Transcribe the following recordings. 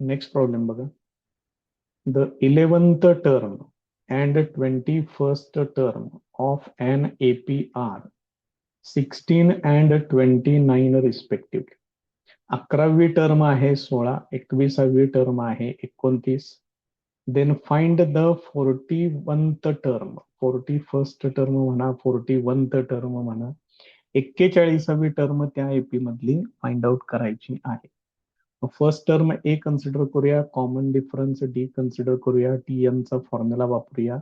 Next problem बघा. The 11th term and 21st term of an APR 16 and 29 respectively. 11वी term आहे 16, 21वी term आहे 29. Then find the 41th term, 41st term म्हणा, 41th term म्हणा, 41वी टर्म त्या एपी मधली फाइंड आउट करायची आहे. फर्स्ट टर्म ए कन्सिडर करूया, कॉमन डिफरन्स डी कन्सिडर करूया, टी चा फॉर्म्युला वापरूया,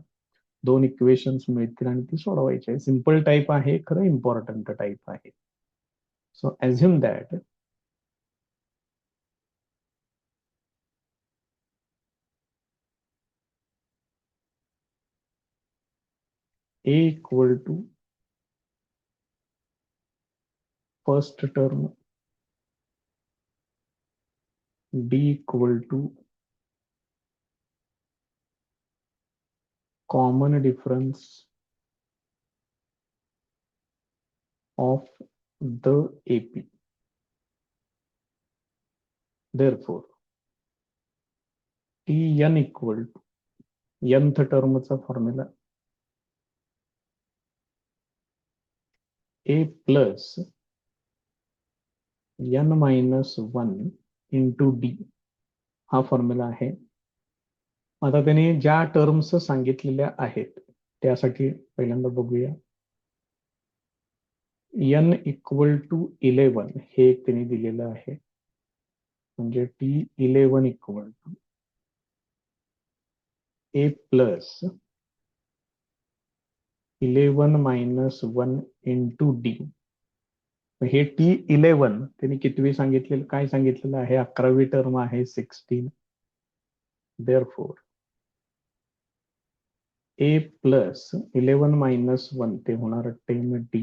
दोन इक्वेशन्स मिळतील आणि ती सोडवायची आहे. सिंपल टाईप आहे, खरं इम्पॉर्टंट टाईप आहे. So assume that A equal to first term, D equal to common difference of the AP. Therefore, Tn equal to nth टर्मचा formula A plus n minus 1 into D हा formula आहे. आता त्याने ज्या terms सांगितलेल्या आहेत त्यासाठी पहिल्यांदा बघूया. n इक्वल टू 11 हे एक त्यांनी दिलेलं आहे, म्हणजे T11 equal to A plus 11 minus 1 into d. हे T11 त्यांनी कितवी सांगितलेलं, काय सांगितलेलं आहे? 11वी टर्म आहे 16. देअरफॉर A प्लस 11 मायनस 1 ते होणार 10D.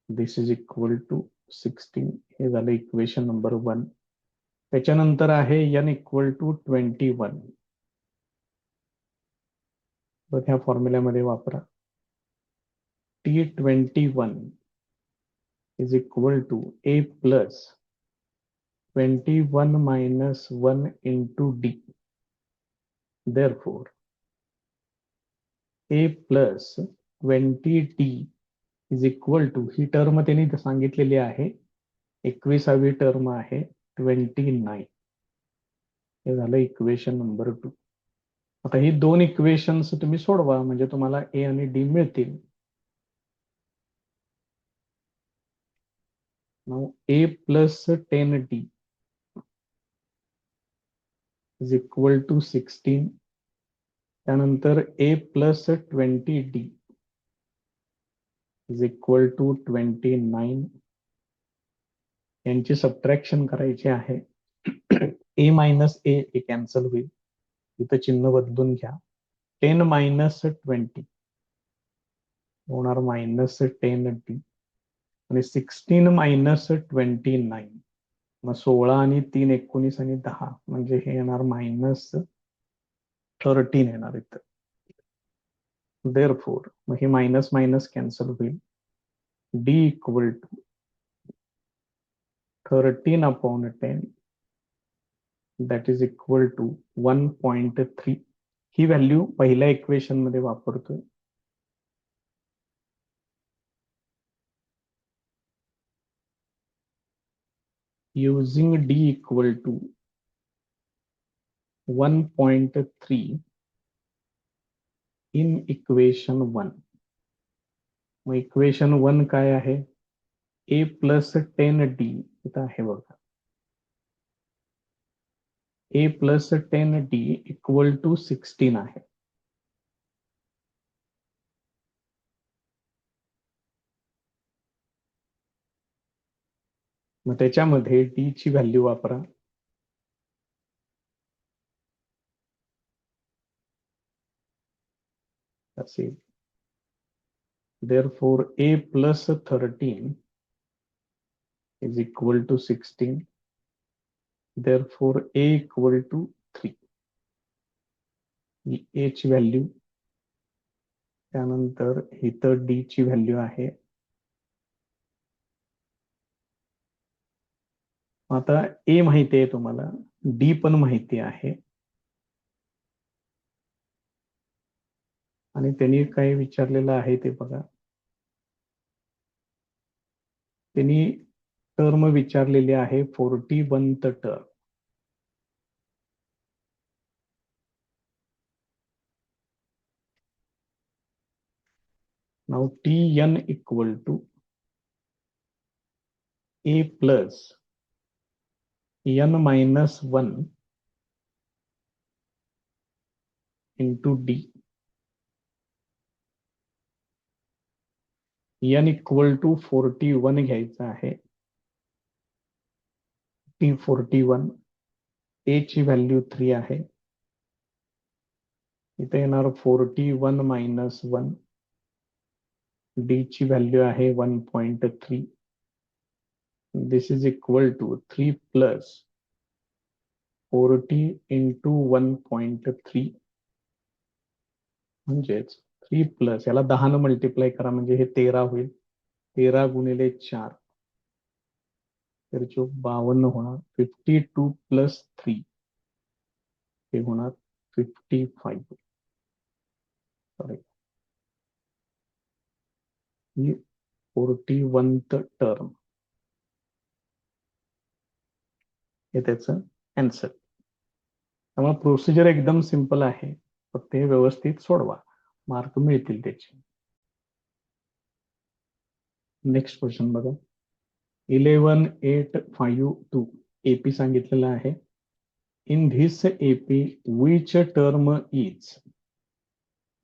This is equal to 16. हे झालं इक्वेशन नंबर 1. त्याच्यानंतर आहे n इक्वल टू 21. तर ह्या फॉर्म्युल्यामध्ये वापरा. T21 is equal to A plus 21 minus 1 into D. Therefore, A plus 20D is equal to, he term त्यांनी सांगितलेली आहे, 21वी टर्म आहे 29. हे झालं इक्वेशन नंबर 2. आता ही दोन इक्वेशन्स तुम्ही सोडवा म्हणजे तुम्हाला ए आणि डी मिळतील. Now A plus 10D is equal to 16. त्यानंतर A plus 20D is equal to 29. यांची सबट्रॅक्शन करायची आहे. A मायनस ए कॅन्सल होईल, इथं चिन्ह बदलून घ्या. 10 मायनस 20 होणार मायनस 10D आणि 16 मायनस 29. मग 16 आणि 3 19 आणि 10 म्हणजे हे येणार मायनस 13 येणार इथं. देअरफॉर मग हे मायनस मायनस कॅन्सल होईल. D equal to 13/10 that is equal to 1.3. ही व्हॅल्यू पहिल्या इक्वेशन मध्ये वापरतोय. Using D equal to 1.3 in equation 1. मग इक्वेशन 1 काय आहे? A प्लस 10D इथं आहे बघा. A plus 10D equal to 16 आहे. मग त्याच्यामध्ये D ची व्हॅल्यू वापरा. असेल. Therefore, A plus 13 is equal to 16. Therefore, A equal to 3. He A ची व्हॅल्यू, त्यानंतर इथं D ची व्हॅल्यू आहे आता ए माहिती आहे तुम्हाला, डी पण माहिती आहे, आणि त्यांनी काय विचारलेलं आहे ते बघा. त्यांनी टर्म विचारलेली आहे 41th term. Now Tn equal to a plus n minus 1 into d. n equal to 41 घ्यायचं आहे. T41, a ची व्हॅल्यू 3 आहे. इथे येणार 41 मायनस 1, डी ची व्हॅल्यू आहे 1.3. This is equal to 3 plus 40 into 1.3, म्हणजेच 3 प्लस, याला 10 न मल्टिप्लाय करा म्हणजे हे 13 होईल. 13 गुणिले 4, तर 52 होणार. 52 प्लस 3 हे होणार 55. सॉरी, ही 41th टर्म हे त्याचं आन्सर. त्यामुळे प्रोसिजर एकदम सिंपल आहे, फक्त हे व्यवस्थित सोडवा, मार्क मिळतील त्याचे. नेक्स्ट क्वेश्चन बघा. 11852 एपी सांगितलेला आहे. In this AP which term is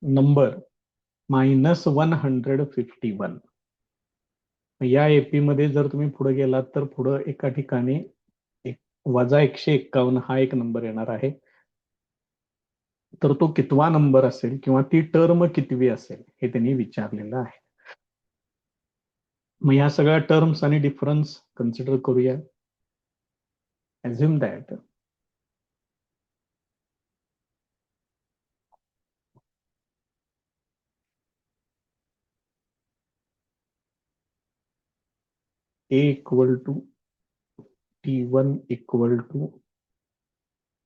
number -151. या एपी मध्ये जर तुम्ही पुढे गेलात तर पुढे एका ठिकाणी -151 हा एक नंबर येणार आहे. तर तो कितवा नंबर असेल किंवा ती टर्म कितवी असेल हे त्यांनी विचारलेलं आहे. मग या सगळ्या टर्म्स आणि डिफरन्स कन्सिडर करूया. Assume that a equal to T1 equal to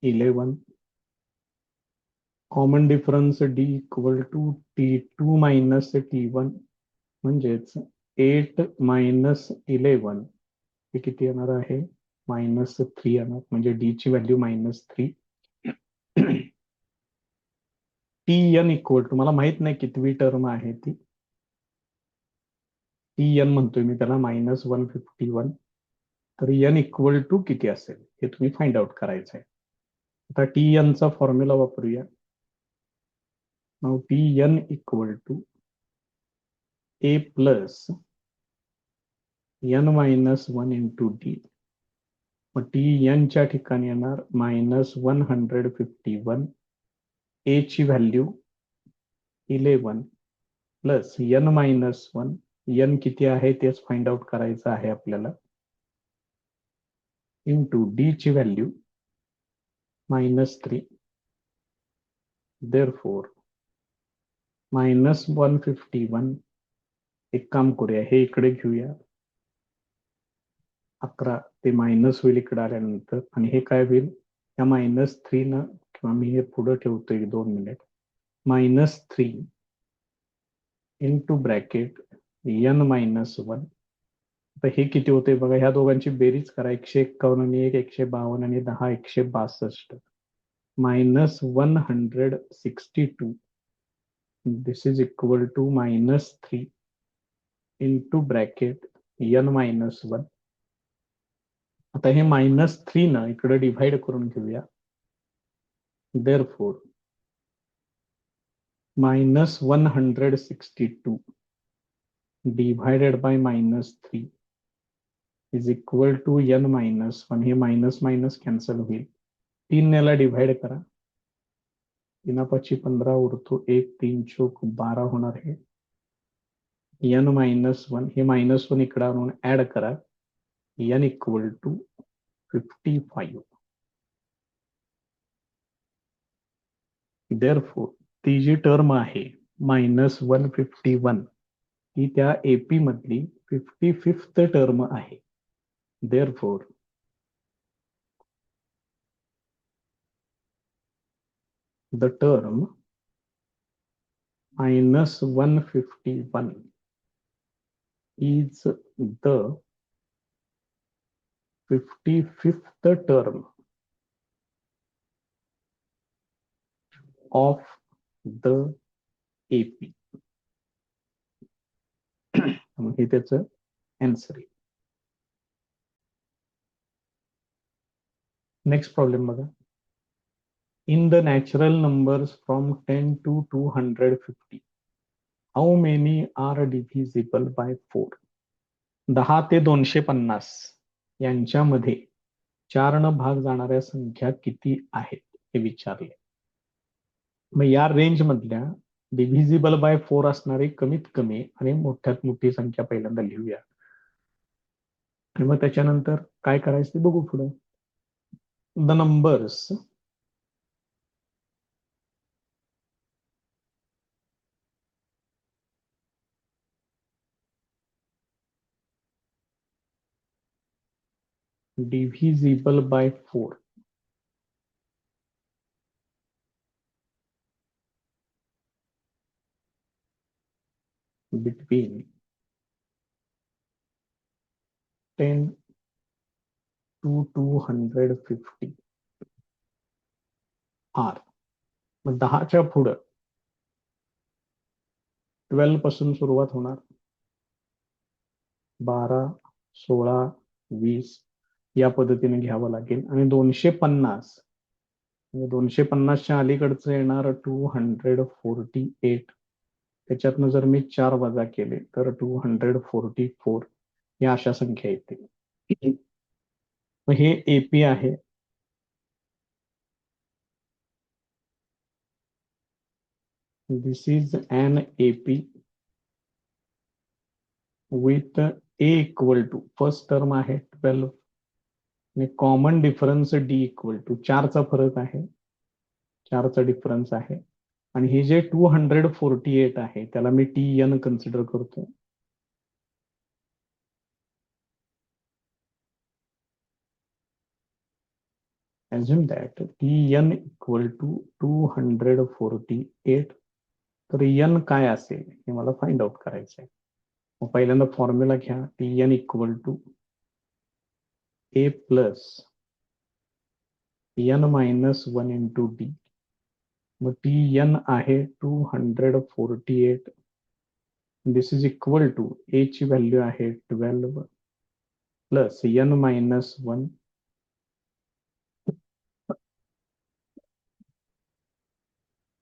11, common difference D equal to T2 minus T1, म्हणजेच 8 मायनस 11 हे किती येणार आहे, -3 येणार, म्हणजे D ची व्हॅल्यू -3. Tn इक्वल टू, मला माहित नाही कितवी टर्म आहे ती, Tn म्हणतोय मी त्याला, -151. तर n इक्वल टू किती असेल हे तुम्ही फाइंड आउट करायचं आहे. आता Tn चा फॉर्म्युला वापरूया. Now Tn equal to a plus n minus 1 into D. मग Tn च्या ठिकाणी येणार -151, a ची value 11 plus n minus 1, n किती आहे तेच फाइंड आउट करायचं आहे आपल्याला, इंटू डी ची व्हॅल्यू -3. देअरफॉर -151, एक काम करूया, हे इकडे घेऊया, 11 ते मायनस होईल इकडे आल्यानंतर, आणि हे काय होईल, या -3 न, किंवा मी हे पुढे ठेवतो 1-2 minute, -3 into bracket n minus 1. आता हे किती होते बघा, ह्या दोघांची बेरीज करा, 151 आणि 152 आणि 10 162, -162. This is equal to -3 into bracket n minus 1. आता हे -3 न इकडे डिव्हाइड करून घेऊया. Therefore -162 divided by -3 is equal to n minus 1. हे मायनस मायनस कॅन्सल होईल, 3 याला डिव्हाइड करा, 3 15 उरतो, 1 3 चौक 12 होणार. हे n मायनस 1, हे -1 इकडे आणून ऍड करा, n इक्वल टू 55. देअरफॉर ती जी टर्म आहे -151 ही त्या एपी मधली 55th टर्म आहे. Therefore the term -151 is the 55th term of the AP. हे त्याचं आन्सर आहे. नेक्स्ट प्रॉब्लेम बघा. In the natural numbers from 10 to 250, how many are divisible by 4? 10 ते 250 यांच्यामध्ये 4 न भाग जाणाऱ्या संख्या किती आहेत हे विचारले. मग या रेंज मधल्या डिव्हिजिबल बाय 4 असणारी कमीत कमी आणि मोठ्यात मोठी संख्या पहिल्यांदा लिहूया आणि मग त्याच्यानंतर काय करायचं ते बघू पुढे. The numbers divisible by 4 between 10 to 250 are. मग 10च्या पुढं 12 पासून सुरुवात होणार, 12, 16, 20 या पद्धतीने घ्यावं लागेल आणि 250 म्हणजे 250च्या अलीकडचं येणार 248. त्याच्यातनं जर मी 4 वजा केले तर 244 या अशा संख्या येतील. मग हे एपी आहे. This is an AP with A equal to first term आहे 12 आणि common difference D equal to 4चा फरक आहे, 4चा डिफरन्स आहे आणि हे जे 248 आहे त्याला मी टी एन कन्सिडर करतो. assume that Tn equal to 248. तर n काय असेल हे मला फाइंड आउट करायचं आहे. मग पहिल्यांदा फॉर्म्युला घ्या. Tn equal to a plus n minus 1 into D. मग Tn आहे 248. This is equal to a ची व्हॅल्यू आहे 12 प्लस n मायनस 1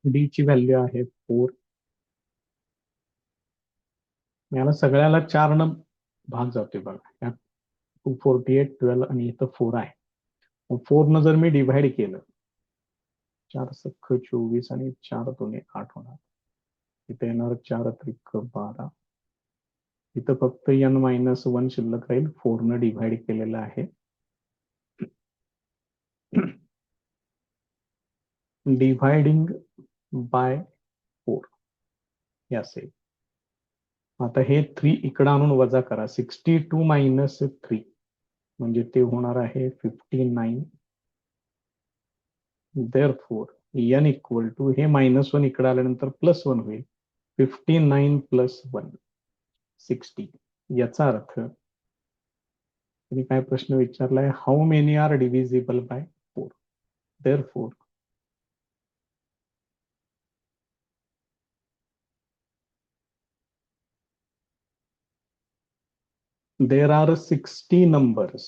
डी ची व्हॅल्यू आहे 4. याला सगळ्याला 4 न भाग जातोय बघा. या 248, 12 आणि इथं 4 आहे. मग 4 न जर मी डिव्हाइड केलं 4 सख्ख 24 आणि 4 दोन्ही 8 होणार. इथे येणार 4 त्रिक 12. इथं फक्त n मायनस 1 शिल्लक राहील. 4 न डिव्हाइड केलेलं आहे. डिव्हाइडिंग बाय 4 हे असेल. आता हे 3 इकडं आणून वजा करा. 62 मायनस 3 म्हणजे ते होणार आहे 59. therefore n इक्वल टू हे -1 इकडे आल्यानंतर +1 होईल. 59 प्लस 1 60. याचा अर्थ तुम्ही काय प्रश्न विचारलाय, how many are divisible by 4. therefore there are 60 numbers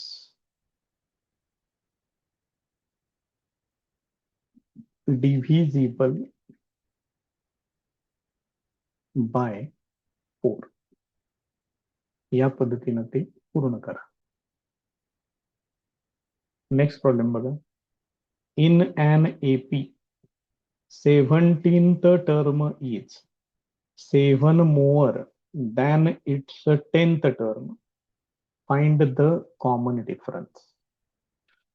divisible by 4. या पद्धतीने ते पूर्ण करा. नेक्स्ट प्रॉब्लेम बघा. In an AP 17th term is 7 more than its 10th term. Find the common difference.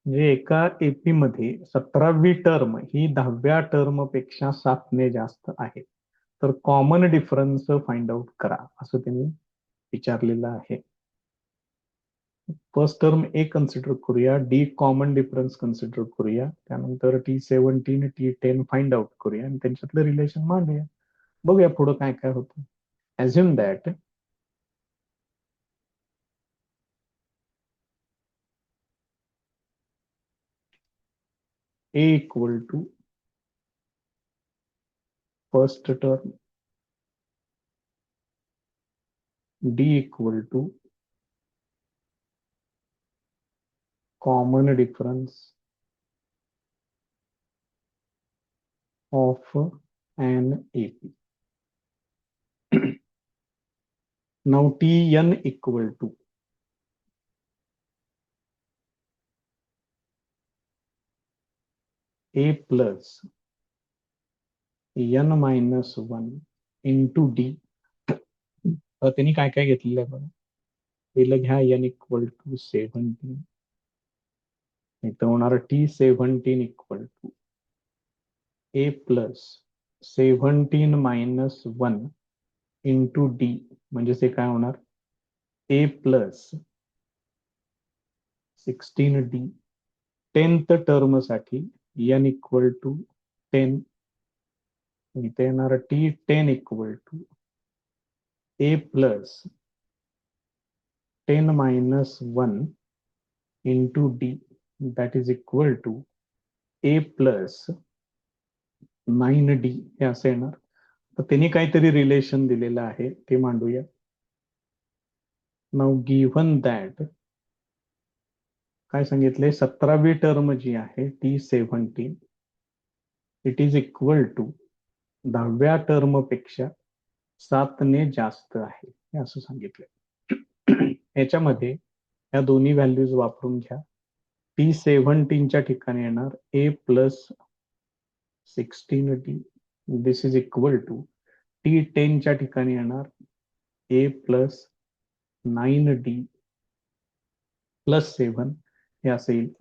म्हणजे एका एपी मध्ये 17वी टर्म ही 10व्या टर्म पेक्षा 7 ने जास्त आहे. तर कॉमन डिफरन्स फाइंड आउट करा असं त्यांनी विचारलेलं आहे. फर्स्ट टर्म ए कन्सिडर करूया, डी कॉमन डिफरन्स कन्सिडर करूया, त्यानंतर T17 T10 फाइंड आउट करूया आणि त्यांच्यातलं रिलेशन मांडूया. बघूया पुढं काय काय होतं. Assume that A equal to first term, D equal to common difference of an AP. Now Tn equal to A plus n minus 1 into D. त्यांनी काय काय घेतलेलं आहे बघा. पहिलं घ्या n इक्वल टू 17, इथं होणार T17 equal to A plus 17 minus 1 into D, म्हणजे ते काय होणार A plus 16D. 10th term साठी n इक्वल टू 10, इथे येणार T10 equal to A plus 10 minus 1 into D, that is equal to A plus 9D, हे असं येणार. तर त्यांनी काहीतरी रिलेशन दिलेलं आहे ते मांडूया. नाउ गिव्हन दॅट काय सांगितले, 17वी टर्म जी आहे T17 it is equal to 10व्या टर्म पेक्षा 7 ने जास्त आहे, हे असं सांगितलं. याच्यामध्ये या दोन्ही व्हॅल्यूज वापरून घ्या. T17च्या ठिकाणी येणार A plus 16D, this is equal to T10च्या ठिकाणी येणार A प्लस 9D प्लस 7, हे असं येईल.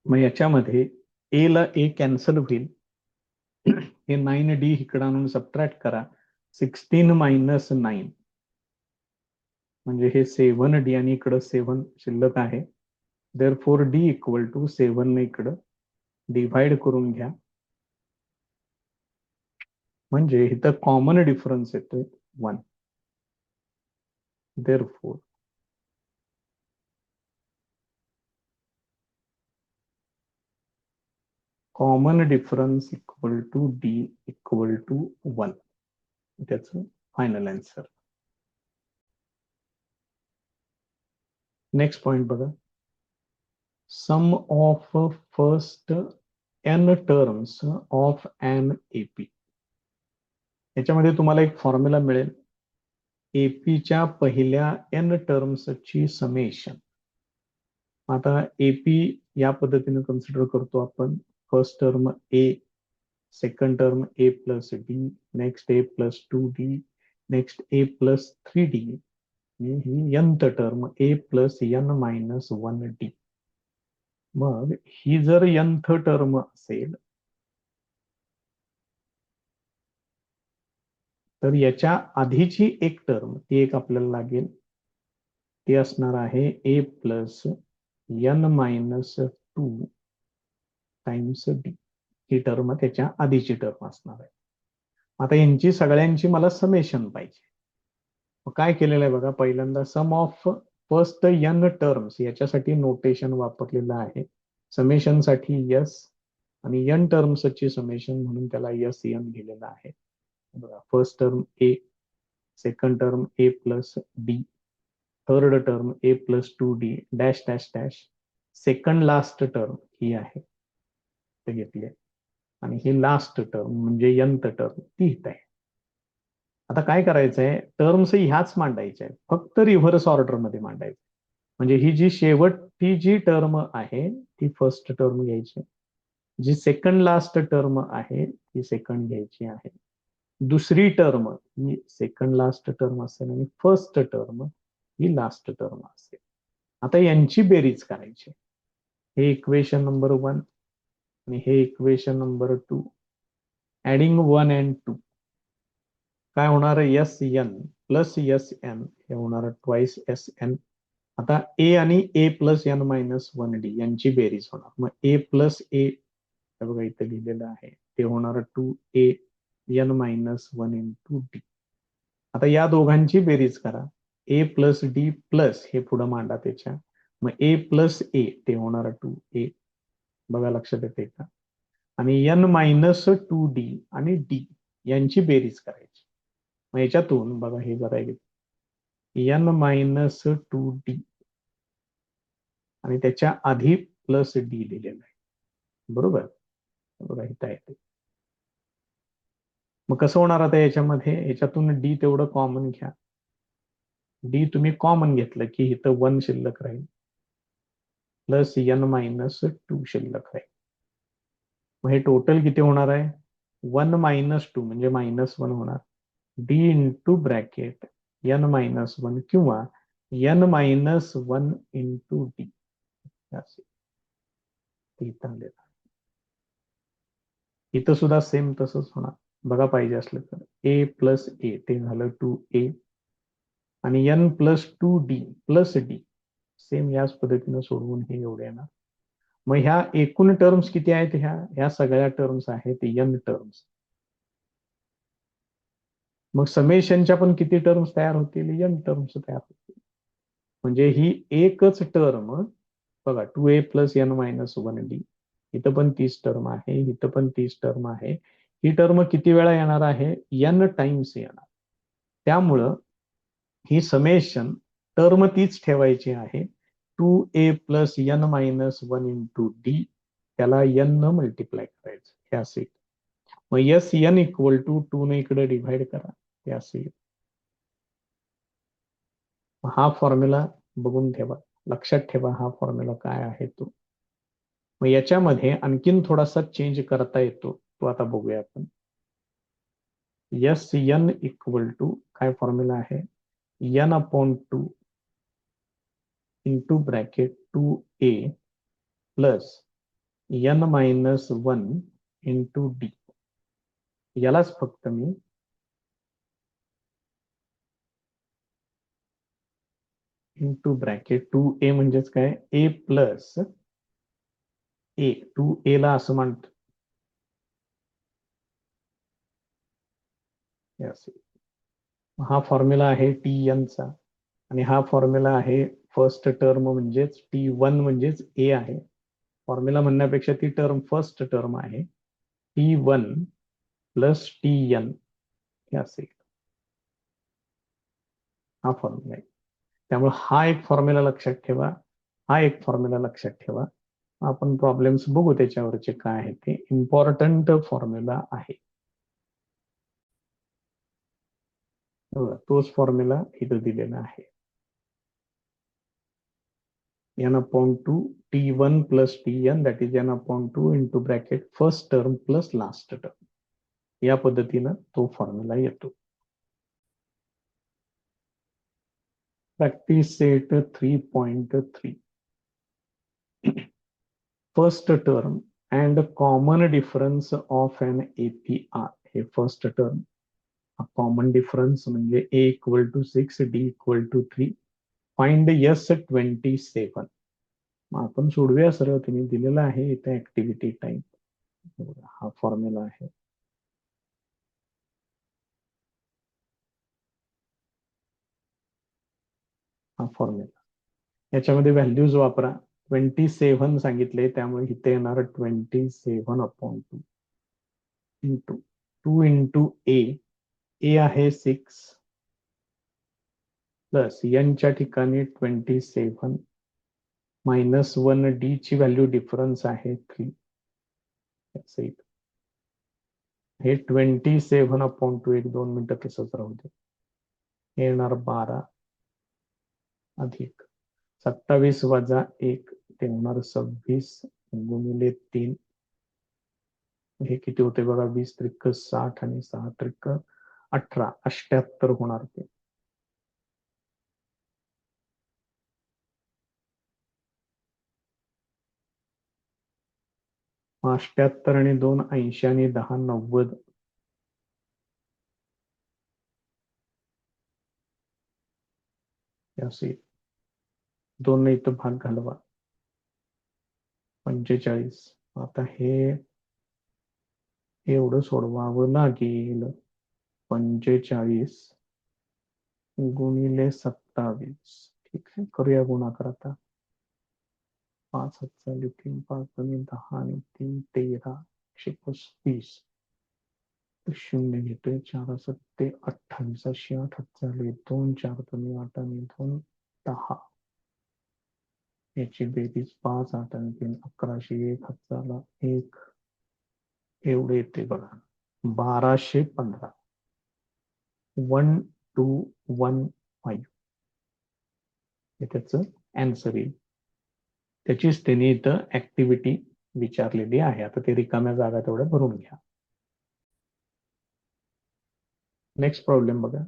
मग याच्यामध्ये ए ला ए कॅन्सल होईल, हे 9D इकडं आणून सबट्रॅक्ट करा. 16 मायनस 9 म्हणजे हे 7D आणि इकडं 7 शिल्लक आहे. देअरफॉर D इक्वल टू 7 ने इकडं डिव्हाइड करून घ्या, म्हणजे इथं कॉमन डिफरन्स येतोय 1. Therefore common difference equal to D equal to 1. त्याचं फायनल आन्सर. नेक्स्ट पॉइंट बघा. Sum of first n terms of an AP. याच्यामध्ये तुम्हाला एक फॉर्म्युला मिळेल, एपीच्या पहिल्या n टर्म्सची समेशन. आता एपी या पद्धतीने कन्सिडर करतो आपण. First term A, second term A plus D, next A plus 2D, next A plus 3D, ही nth term A plus n minus 1D. मग ही जर nth टर्म असेल तर याच्या आधीची एक टर्म, ती एक आपल्याला लागेल, ती असणार आहे A plus n minus 2 times D. ही टर्म त्याच्या आधीची टर्म असणार आहे. आता यांची सगळ्यांची मला समेशन पाहिजे. काय केलेलं आहे बघा, पहिल्यांदा सम ऑफ फर्स्ट n टर्म्स, याच्यासाठी नोटेशन वापरलेलं आहे. समेशन साठी यस आणि n टर्म्सची समेशन म्हणून त्याला यस n लिहिलेलं आहे. बघा, first term A, second term A plus D, third term A plus 2D dash dash dash, second last term ही आहे ते घेतली आहे, आणि ही लास्ट टर्म म्हणजे nth टर्म ती इथं आहे. आता काय करायचंय, टर्म्स ह्याच मांडायच्या आहेत, फक्त रिव्हर्स ऑर्डर मध्ये मांडायचं. म्हणजे ही जी शेवटची जी टर्म आहे ती फर्स्ट टर्म घ्यायची, जी सेकंड लास्ट टर्म आहे ती सेकंड घ्यायची आहे, दुसरी टर्म ही सेकंड लास्ट टर्म असेल आणि फर्स्ट टर्म ही लास्ट टर्म असेल. आता यांची बेरीज करायची. हे इक्वेशन नंबर 1 आणि हे इक्वेशन नंबर 2. ऍडिंग 1 and 2 काय होणार, S N plus S N हे होणार ट्वाईस एस एन. आता ए आणि A plus N minus one D यांची बेरीज होणार. मग ए प्लस ए बघा इथे लिहिलेलं आहे ते होणार 2a n minus one into d. आता या दोघांची बेरीज करा. ए प्लस डी प्लस हे पुढे मांडा त्याच्या. मग ए प्लस ए ते होणार 2a. बघा लक्षात येते का. आणि एन मायनस 2d आणि डी यांची बेरीज करायची. मग याच्यातून बघा हे जरा एन मायनस 2d आणि त्याच्या आधी प्लस डी लिहिलेलं आहे. बरोबर. बघा इथं आहे ते. मग कसं होणार आता याच्यामध्ये, याच्यातून डी तेवढं कॉमन घ्या. डी तुम्ही कॉमन घेतलं की इथं 1 शिल्लक राहील प्लस एन मायनस 2 शिल्लक राहील. मग हे टोटल किती होणार आहे 1 मायनस 2 म्हणजे मायनस 1 होणार. D into bracket n minus 1 किंवा एन मायनस 1 इंटू डी असे इथं सुद्धा सेम तसंच होणार. बघा पाहिजे असलं तर ए प्लस ए ते झालं 2a आणि n plus 2d plus d same याच पद्धतीनं सोडवून हे एवढे येणार. मग ह्या एकूण टर्म्स किती आहेत, ह्या सगळ्या टर्म्स आहेत एन टर्म्स. मग समेशनच्या पण किती टर्म्स तयार होतील, एन टर्म्स तयार होतील. म्हणजे ही एकच टर्म बघा 2a plus N minus one d. इथं पण 30 टर्म आहे, इथं पण 30 टर्म आहे. ही टर्म किती वेळा येणार आहे, एन टाइम्स येणार. त्यामुळं ही समेशन टर्म तीच ठेवायची आहे 2a plus N minus one into d. त्याला एन न मल्टिप्लाय करायचं हे असे. मग एस एन इक्वल टू 2 ने इकडे डिव्हाइड करा हे असे. हा फॉर्म्युला बघून ठेवा, लक्षात ठेवा हा फॉर्म्युला काय आहे तो. मग याच्यामध्ये आणखीन थोडासा चेंज करता येतो, तो आता बघूया आपण. एस एन इक्वल टू काय फॉर्म्युला आहे n upon 2 into bracket 2a plus N minus one into d. यालाच फक्त मी इंटू ब्रॅकेट 2a म्हणजेच काय ए प्लस ए 2a ला असं म्हणत. हा फॉर्म्युला आहे टी एन चा आणि हा फॉर्म्युला आहे फर्स्ट टर्म म्हणजेच टी वन म्हणजेच ए आहे. फॉर्म्युला म्हणण्यापेक्षा ती टर्म फर्स्ट टर्म आहे t one plus t n हे असेल. हा फॉर्म्युला आहे. त्यामुळे हा एक फॉर्म्युला लक्षात ठेवा, हा एक फॉर्म्युला लक्षात ठेवा. आपण प्रॉब्लेम्स बघू त्याच्यावरचे काय आहे ते. इम्पॉर्टंट फॉर्म्युला आहे तोच फॉर्म्युला इथं दिलेला आहे. n upon 2 t1 plus tn that is n upon 2 into bracket first term plus last term. या पद्धतीनं तो फॉर्म्युला येतो. Practice set 3.3 first term and common difference of an APR. हे फर्स्ट टर्म कॉमन डिफरन्स म्हणजे a equal to 6 d equal to 3. Find S27. मग आपण सोडूया सरळ, तुम्ही दिलेला आहे इथे ऍक्टिव्हिटी टाइप. हा फॉर्म्युला आहे. हा फॉर्म्युला याच्यामध्ये व्हॅल्यूज वापरा. 27 सांगितले त्यामुळे इथे येणार 27 अपॉन 2 इंटू 2 इंटू ए आहे 6 प्लस एनच्या ठिकाणी 27 मायनस 1 डी ची व्हॅल्यू डिफरन्स आहे 3. हे 27 अपॉन 2 एक 2 मिनिटं तसंच राहू दे. हे येणार 12 अधिक 27 वजा 1 ते होणार 26 गुणिले 3. हे किती होते बघा 20 त्रिक 60 आणि 6 त्रिक 18 78 होणार ते. मग 78 आणि 2 80 आणि 10 90. असे 2 ने इथं भाग घालवा. 45. आता हे एवढं सोडवावं लागेल. 45 गुणिले 27. ठीक आहे, करूया गुणाकार आता. 5 हात झाले 3, 5 दुनी 10 आणि 3 13, 135. शून्य घेतोय. 4 सत्ते 28, 8 हात झाले 2, 4 दुनी 8 आणि 2 10. याची बेरीज 5, 8 आणि 3 1100. 1 हात झाला 1. एवढे येते बघा, 1215. 1215 हे त्याचं आन्सर येईल. त्याचीच त्यांनी इथं ऍक्टिव्हिटी विचारलेली आहे. आता ते रिकाम्या जागा तेवढ्या भरून घ्या. नेक्स्ट प्रॉब्लेम बघा.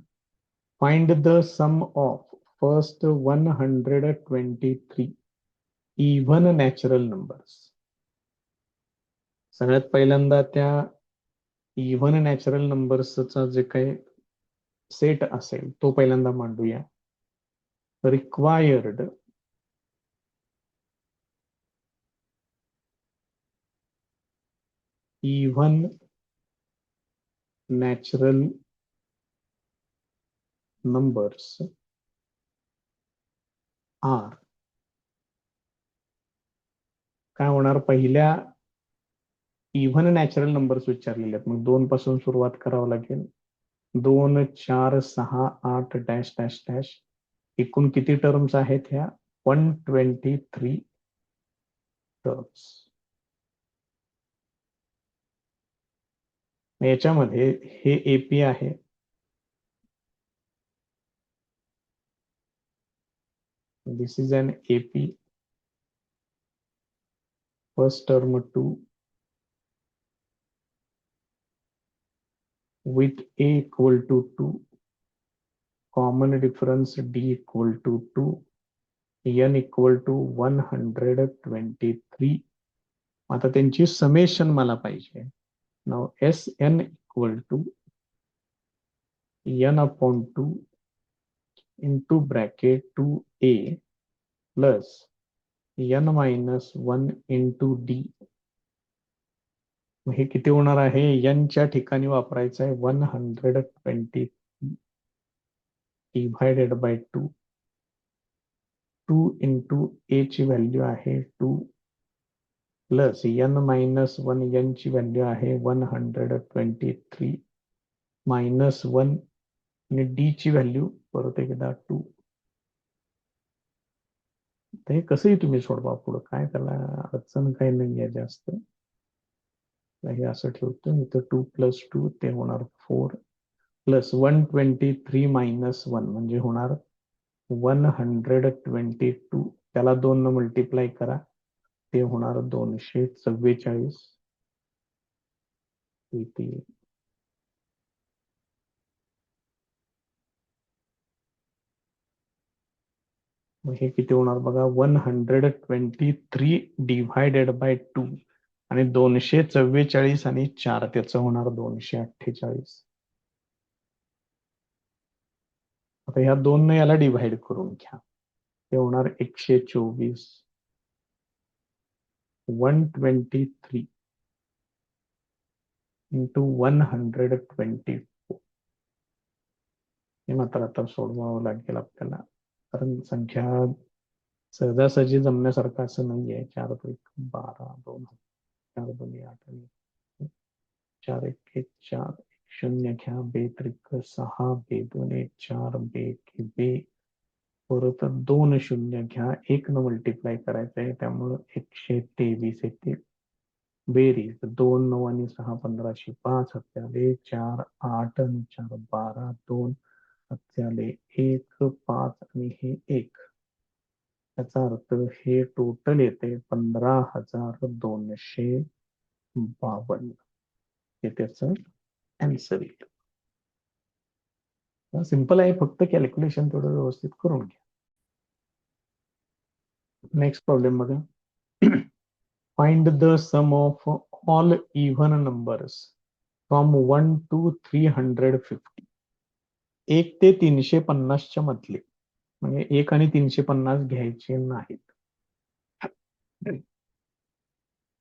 Find the sum of first 123 even natural numbers. सगळ्यात पहिल्यांदा त्या इव्हन नॅचरल नंबर्सचा जे काही सेट असेल तो पहिल्यांदा मांडूया. Required even natural numbers are. काय होणार, पहिल्या इव्हन नॅचरल नंबर्स विचारलेले आहेत, मग 2 पासून सुरुवात करावं लागेल. 2 4 6 8 डॅश डॅश डॅश. एकूण किती टर्म्स आहेत ह्या? 123 टर्म्स. याच्यामध्ये हे एपी आहे. This is an AP. First term 2 with a equal to 2, common difference d equal to 2, n equal to 123. आता त्यांची समेशन मला पाहिजे. नाव Sn equal to n upon 2 into bracket 2a plus n minus 1 into d. हे किती होणार आहे? n च्या ठिकाणी वापरायचं आहे 120 डिवायडेड बाय 2. 2 इंटू ए ची व्हॅल्यू आहे 2 प्लस n मायनस 1, n ची व्हॅल्यू आहे 123 मायनस 1 आणि डी ची व्हॅल्यू परत एकदा 2. हे कसंही तुम्ही सोडवा पुढं, काय त्याला अडचण काही नाही आहे जास्त. हे असं ठेवतो. इथं 2 प्लस 2 ते होणार 4 प्लस 123 मायनस 1 म्हणजे होणार 122. त्याला 2 न मल्टिप्लाय करा, ते होणार 244. मग हे किती होणार बघा, 123 डिव्हायडेड बाय 2 आणि 244 आणि 4 त्याचं होणार 248. आता ह्या 2 ने याला डिव्हाइड करून घ्या, ते होणार 124. 123 इंटू 124. हे मात्र आता सोडवावं लागेल आपल्याला, कारण संख्या सहजासहजी जमण्यासारखं असं नाहीये. 4 पैकी 12, 2 4 2 8 आणि 4 1 1 4 0 घ्या, 2 त्रिक 6, 2 2 1 4, 2 बे परत 2 0 घ्या, 1 न मल्टिप्लाय करायचं आहे, त्यामुळं 123 येते. बेरीज 2 9 आणि 6 15, 5 हत्याले 4 8 आणि 4 12, 2 हत्याले 1 5 आणि हे 1. याचा अर्थ हे टोटल येते 15,252. हे त्याचं आन्सर येतं. सिंपल आहे, फक्त कॅल्क्युलेशन थोडं व्यवस्थित करून घ्या. नेक्स्ट प्रॉब्लेम बघा. Find the sum of all even numbers from 1 to 350. 1 ते 350 च्या मधले म्हणजे 1 आणि 350 घ्यायचे नाहीत.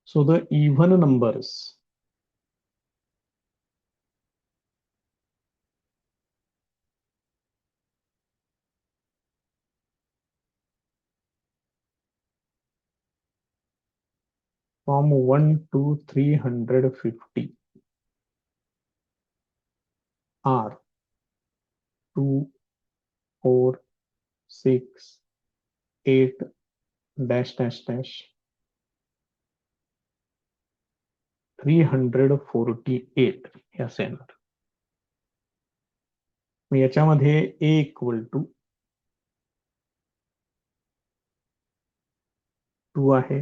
So the even numbers from 1 to 350 are 2, 4, 6, 8, dash dash dash 348 हे असे येणार. मग याच्यामध्ये ए इक्वल टू 2 आहे.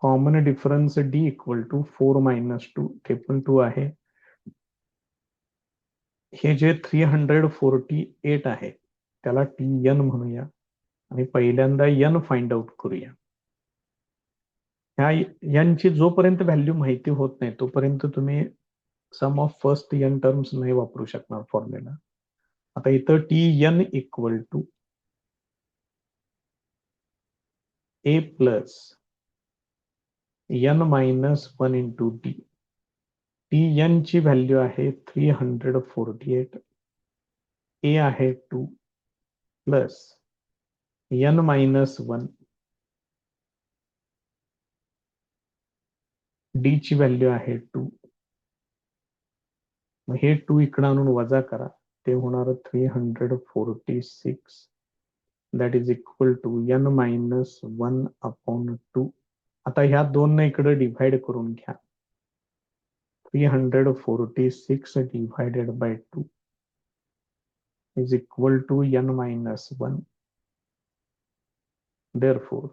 Common difference D equal to 4 minus 2 ते पण 2 आहे. हे जे 348 आहे त्याला टी एन म्हणूया आणि पहिल्यांदा एन फाइंड आउट करूया. यांची जोपर्यंत व्हॅल्यू माहिती होत नाही तोपर्यंत तुम्ही sum of first n terms नाही वापरू शकणार फॉर्म्युला. आता इथं t N equal to A plus N minus 1 into d. T n ची व्हॅल्यू आहे 348, ए आहे 2 प्लस एन मायनस 1, डी ची व्हॅल्यू आहे 2. मग हे 2 इकडे आणून वजा करा, ते होणार 346 that is equal to n minus 1 upon 2. आता ह्या दोन इकडे डिव्हाइड करून घ्या. 346 divided by 2 is equal to n minus 1. Therefore,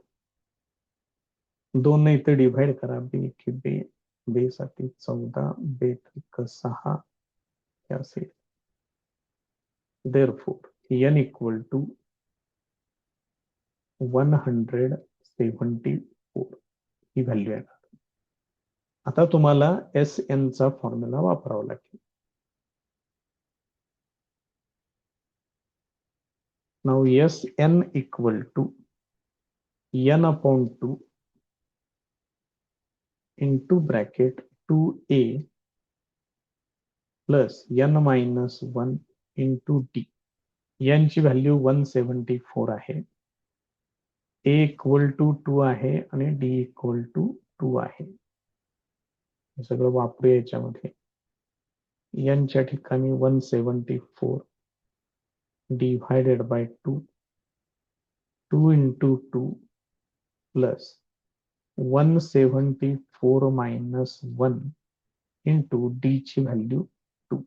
दोन इथे डिव्हाइड करा. बी की बे, बे साठी 14, बे 6 हे असेल. Therefore, n equal to 174 ही व्हॅल्यू आहे. आता तुम्हाला एस एन चा फॉर्म्युला वापरावा लागेल. Now s n equal to n upon 2 into bracket 2a plus n minus 1 into d. n ची व्हॅल्यू 174 आहे. a इक्वल टू 2 आहे आणि d इक्वल टू 2 आहे. हे सगळं वापरूया याच्यामध्ये. n च्या ठिकाणी 174 divided by 2, 2 into 2 plus 174 minus 1 into d ची व्हॅल्यू 2.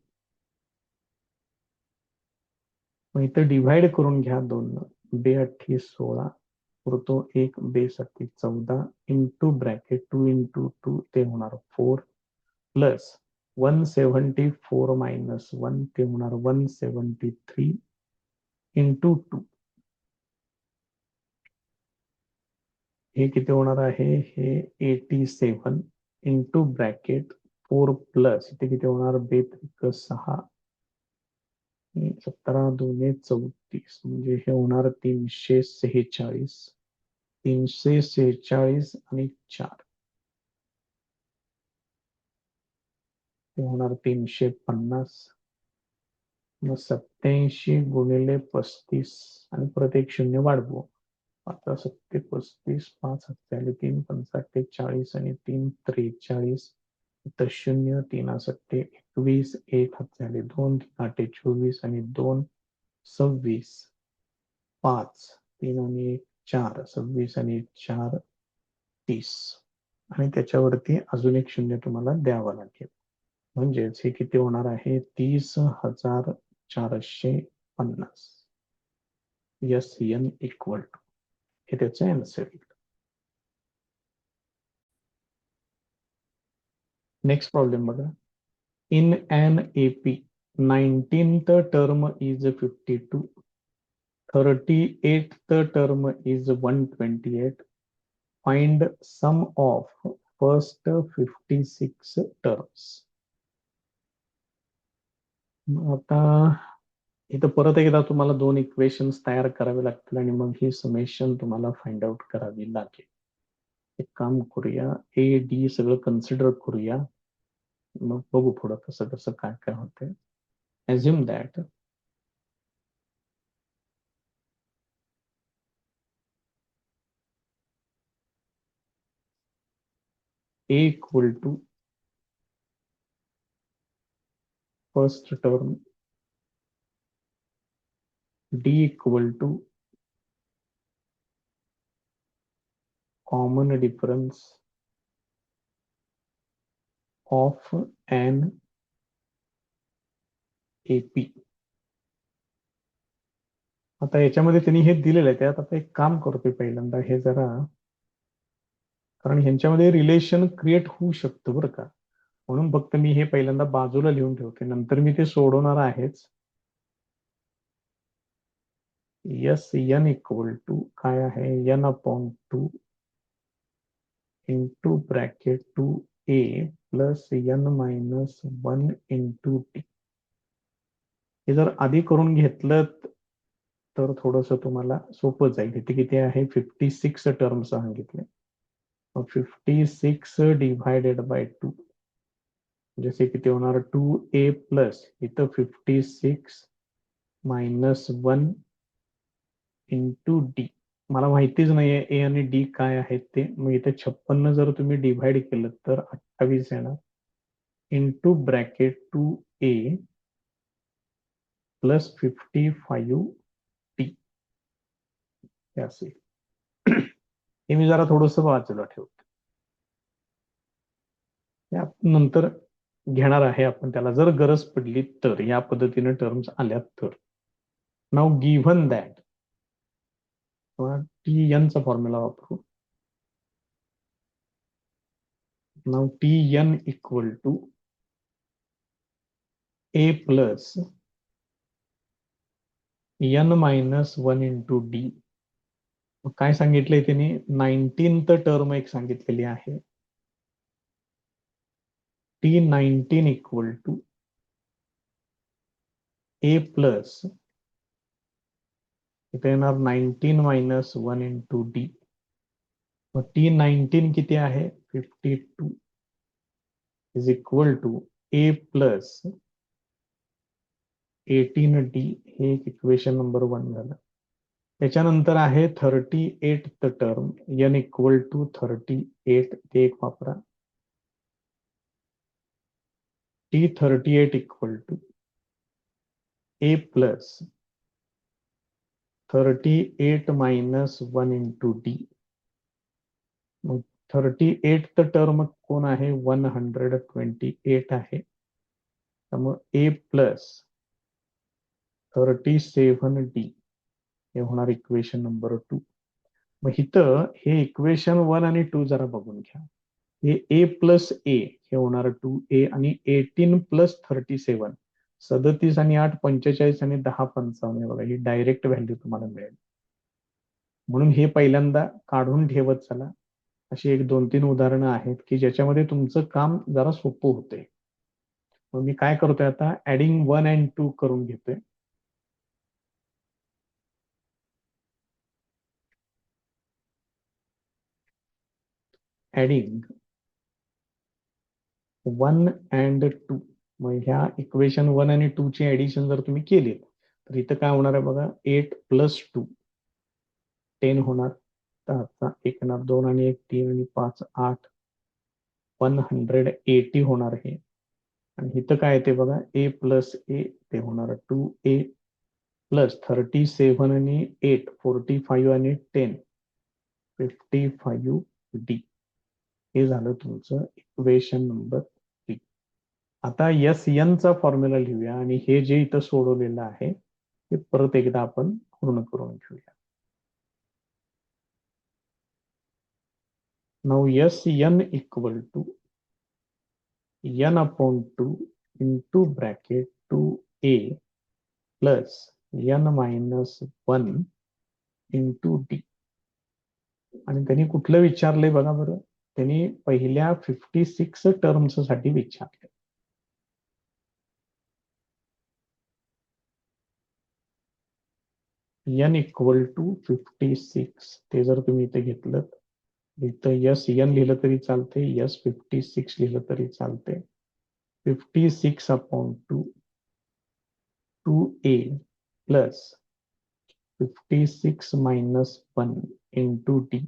मग इथं डिव्हाइड करून घ्या 2. बे 8 16 पुरतो 1, बे 7 14 इंटू ब्रॅकेट 2 इंटू 2 ते होणार 4 प्लस 174 मायनस 1 ते होणार 173 इंटू 2. हे किती होणार आहे? हे 87 इंटू ब्रॅकेट 4 प्लस इथे किती होणार? बे 6 17 2 34 म्हणजे हे होणार 346. 346 आणि 4 ते होणार 350. मग 87 गुणिले 35 आणि परत एक शून्य वाढवू. 5 7 35, 5 हात झाले 3 5 40 आणि 3 43. इथं शून्य 3 7 21, 1 हात झाले 2 3 8 24 आणि 2 26. 5 3 आणि 1 4, 26 आणि 4 30. आणि त्याच्यावरती अजून एक शून्य तुम्हाला द्यावं लागेल. म्हणजेच हे किती होणार आहे? 30,450. एस एन इक्वल टू हे त्याचं आन्सर येईल. नेक्स्ट प्रॉब्लेम बघा. In an AP 19th term is 52, 38th term is 128. Find sum of first 56 terms. आता इथं परत एकदा तुम्हाला दोन इक्वेशन्स तयार करावे लागतील आणि मग ही समेशन तुम्हाला फाइंड आउट करावी लागेल. एक काम करूया, ए डी सगळं कन्सिडर करूया, मग बघू पुढं कसं कसं काय काय होतंय. Assume that A equal to first term, D equal to common difference of an AP. आता याच्यामध्ये त्यांनी हे दिलेलं आहे, त्यात आता एक काम करतोय पहिल्यांदा हे जरा, कारण ह्यांच्यामध्ये रिलेशन क्रिएट होऊ शकतं बरं का, म्हणून फक्त मी हे पहिल्यांदा बाजूला लिहून ठेवते, नंतर मी ते सोडवणार आहेच. यस एन इक्वल टू काय आहे, n upon 2 into bracket 2a plus N minus 1 into t. हे जर आधी करून घेतलं तर थोडंसं तुम्हाला सोपं जाईल. इथे किती आहे, 56 टर्म सांगितले. 56 डिवायडेड बाय 2 जसे किती होणार, 2a प्लस इथं 56 मायनस 1 इंटू डी. मला माहितीच नाहीये ए आणि डी काय आहेत ते, मग इथे 56 जर तुम्ही डिव्हाइड केलं तर 28 येणार into bracket 2a plus 55 T हे असेल. हे मी जरा थोडस बाजूला ठेवतो, नंतर घेणार आहे आपण त्याला जर गरज पडली तर, या पद्धतीने टर्म्स आल्या तर. Now given that T N चा फॉर्म्युला वापरू. Now T N equal to A plus N minus 1 into D. काय सांगितलंय त्यांनी, 19th टर्म एक सांगितलेली आहे, T 19 equal to A plus इथे येणार 19 मायनस 1 इंटू डी. मग टी 19 किती आहे, 52 is equal to A plus 18d. हे एक इक्वेशन नंबर 1 झालं. त्याच्यानंतर आहे 38th term, N equal to 38, ते एक वापरा. T 38 equal to A plus 38 minus 1 into D. मग 38th टर्म कोण आहे, 128 आहे, त्यामुळे ए प्लस 37d हे होणार इक्वेशन नंबर 2. मग इथं हे इक्वेशन 1 आणि 2 जरा बघून घ्या. हे ए प्लस ए हे होणार 2a आणि 18 प्लस 37 37 आणि 8 45 आणि 10 55. बघा ही डायरेक्ट व्हॅल्यू तुम्हाला मिळेल, म्हणून हे पहिल्यांदा काढून ठेवत चला. अशी एक 2-3 उदाहरणं आहेत की ज्याच्यामध्ये तुमचं काम जरा सोपं होते. मग मी काय करतोय आता, ऍडिंग 1 अँड 2 करून घेतोय. Adding 1 and 2. मग ह्या इक्वेशन 1 आणि 2 ची ऍडिशन जर तुम्ही केली तर इथं काय होणार आहे बघा, 8 प्लस 2 10 होणार. तर आता 1 येणार, 2 आणि 1 3 आणि 5 8 180 होणार हे. आणि इथं काय येते बघा, ए प्लस ए ते होणार 2a प्लस 37 आणि 8 45 आणि 10 55d. हे झालं तुमचं इक्वेशन नंबर 3. आता एस एन चा फॉर्म्युला लिहूया आणि हे जे इथं सोडवलेलं आहे ते परत एकदा आपण पूर्ण करून घेऊया. Now s n equal to n upon 2 into bracket 2a plus N minus 1 into d. आणि त्यांनी कुठलं विचारलंय बघा बरं, त्यांनी पहिल्या 56 टर्म्स साठी विचारले. n इक्वल टू 56 ते जर तुम्ही इथे घेतलं इथं यस एन लिहिलं तरी चालते, यस 56 लिहिलं तरी चालते. 56 upon 2a plus 56 minus 1 into d.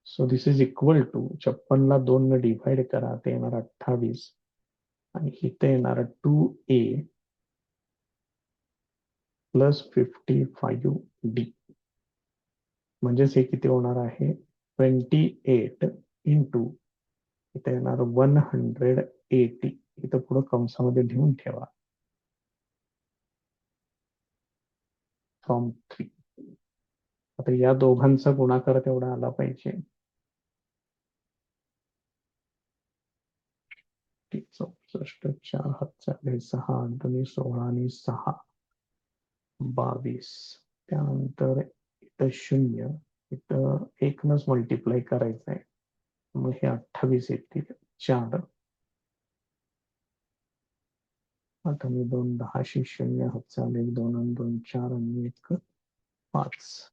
So this is equal to 56 ला 2 ने डिवाइड करा ते येणार 28 आणि इथे येणार 2a प्लस 55d. म्हणजेच हे किती होणार आहे 28 इंटू इथे येणार 180. इथं पुढे कंसामध्ये लिहून ठेवा फ्रॉम 3. आता या दोघांचा गुणाकार तेवढा आला पाहिजे. 64 4 हात 6 8 16 आणि 6 22. त्यानंतर इथं 0 इथं 1 नच मल्टिप्लाय करायचं आहे मग हे 28 येतील 4. आता मी 2 10 0 हात 2 आणि 2 4 आणि 1 5.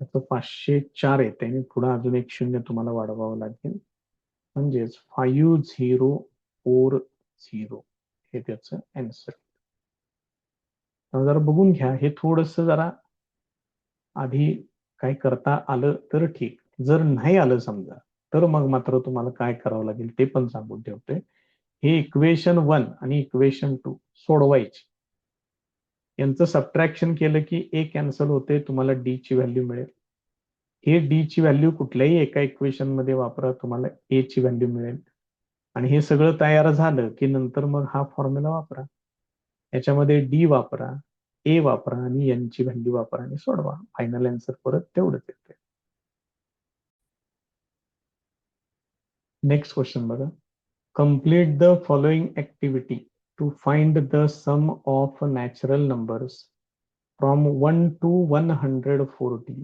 त्याचं 504 येते आणि पुढे अजून एक 0 तुम्हाला वाढवावं लागेल म्हणजेच 5040 हे त्याचं आन्सर. जरा बघून घ्या हे थोडस जरा आधी काय करता आलं तर ठीक. जर नाही आलं समजा तर मग मात्र तुम्हाला काय करावं लागेल ते पण सांगून ठेवते. हे इक्वेशन 1 आणि इक्वेशन 2 सोडवायचे. यांचं सबट्रॅक्शन केलं की ए कॅन्सल होते तुम्हाला डी ची व्हॅल्यू मिळेल. हे डी ची व्हॅल्यू कुठल्याही एका इक्वेशन मध्ये वापरा तुम्हाला ए ची व्हॅल्यू मिळेल. आणि हे सगळं तयार झालं की नंतर मग हा फॉर्म्युला वापरा. याच्यामध्ये डी वापरा ए वापरा आणि एन ची व्हॅल्यू वापरा आणि सोडवा. फायनल आन्सर परत तेवढंच येते. नेक्स्ट क्वेश्चन बघा. Complete the following activity to find the sum of natural numbers from 1 to 140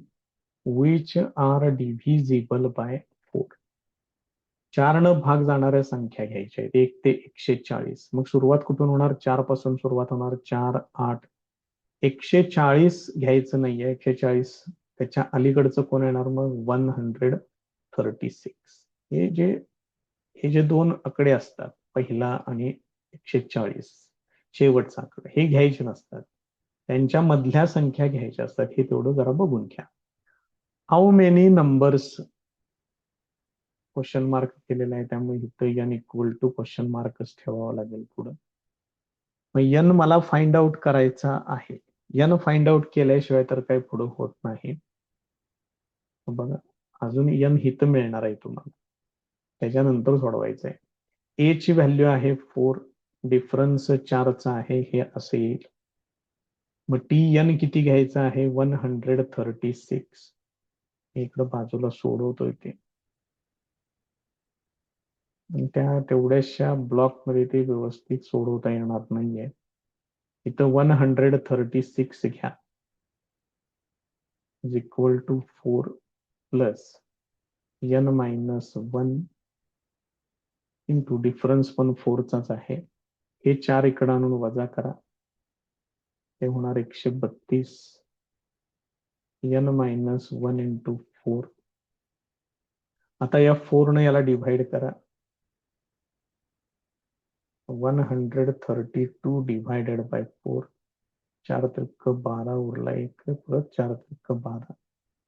which are divisible by 4. 4 न भाग जाणाऱ्या संख्या घ्यायच्या आहेत 1 ते 140. मग सुरुवात कुठून होणार 4 पासून सुरुवात होणार 4 8. 140 घ्यायचं नाहीये 140 त्याच्या अलीकडचं कोण येणार मग 136. हे जे दोन आकडे असतात पहिला आणि 140 शेवटचा आकडा हे घ्यायचे नसतात. त्यांच्या मधल्या संख्या घ्यायच्या असतात. हे तेवढं जरा बघून घ्या. How many numbers question mark केलेला आहे त्यामुळे इथं एन इक्वल टू क्वेश्चन मार्कच ठेवावा लागेल पुढं. मग एन मला फाइंड आउट करायचा आहे. एन फाइंड आउट केल्याशिवाय तर काही पुढं होत नाही. बघा अजून एन हित मिळणार आहे तुम्हाला त्याच्यानंतर सोडवायचं आहे. ए ची व्हॅल्यू आहे 4 डिफरन्स 4 चा आहे हे असं येईल. मग टी एन किती घ्यायचं आहे 136. इकडं बाजूला सोडवतोय ते त्या तेवढ्याशा ब्लॉक मध्ये ते व्यवस्थित सोडवता येणार नाहीये. इथं 136 घ्या is equal to 4 plus N minus 1 into difference पण 4 चाच आहे. हे 4 इकडे आणून वजा करा ते होणार 132 एन मायनस 1 इंटू 4. आता या 4 ने याला डिव्हाइड करा 132 डिवाइडेड बाय 4. 4 त्रिक 12 उरला एक परत 4 त्रिक 12.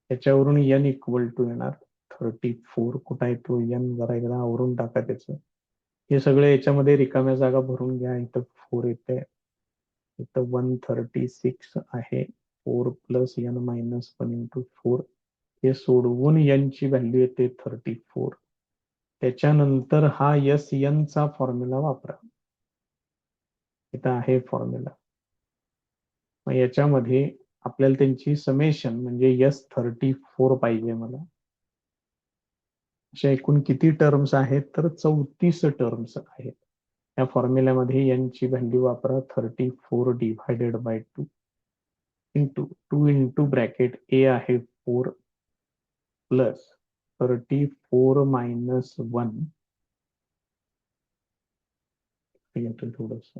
याच्यावरून एन इक्वल टू येणार 34. कुठं आहे तो एन जरा एकदा आवरून टाका त्याचं. हे सगळं याच्यामध्ये रिकाम्या जागा भरून घ्या. इथं 4 येते इथं 136 आहे 4 प्लस एन मायनस 1 इंटू 4. हे सोडवून एन ची व्हॅल्यू येते 34. त्याच्यानंतर हा एस एन चा फॉर्म्युला वापरा. इथं आहे फॉर्म्युला. मग याच्यामध्ये आपल्याला त्यांची समेशन म्हणजे एस 34 पाहिजे मला. अशा एकूण किती टर्म्स आहेत तर 34 टर्म्स आहेत. या फॉर्म्युल्यामध्ये एन ची व्हॅल्यू वापरा 34 divided by 2 into 2 into bracket A आहे 4 प्लस 34 मायनस 1 येतं थोडस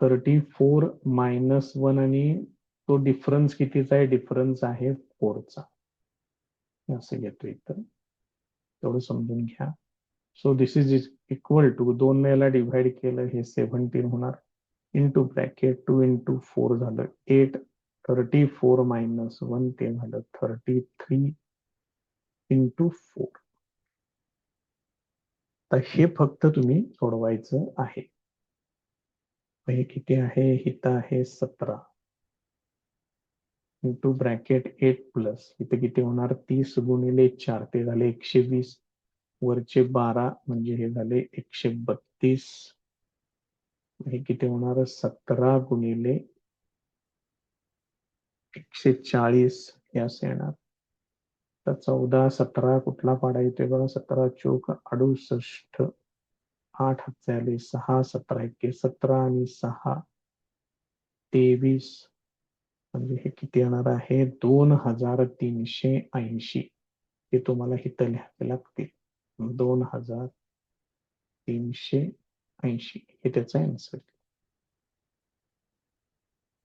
34 मायनस 1 आणि तो डिफरन्स कितीचा आहे? डिफरन्स आहे 4चा. असं घेतो इथं, तेवढं समजून घ्या. So this is equal to 2 वेळेला डिव्हाइड केलं हे 17 होणार, इंटू ब्रॅकेट 2 इंटू 4 झालं 8, 34 मायनस 1 ते झालं 33 इंटू 4. तर हे फक्त तुम्ही सोडवायचं आहे. हे किती आहे? इथं आहे 17 इंटू ब्रॅकेट 8 प्लस इथे किती होणार? 30 गुणिले 4 ते झाले 120, वरचे 12 म्हणजे हे झाले 132. हे किती होणार? 17 गुणिले 140 हे असं येणार. तर 14 17 कुठला पाडा येते बघा? 17 चोक 68, 8 हात झाले 6, 17 एके 17 आणि 6 23, म्हणजे हे किती येणार आहे? 2380. हे तुम्हाला इथं लिहावे लागतील. 2380 हे त्याचा आन्सर.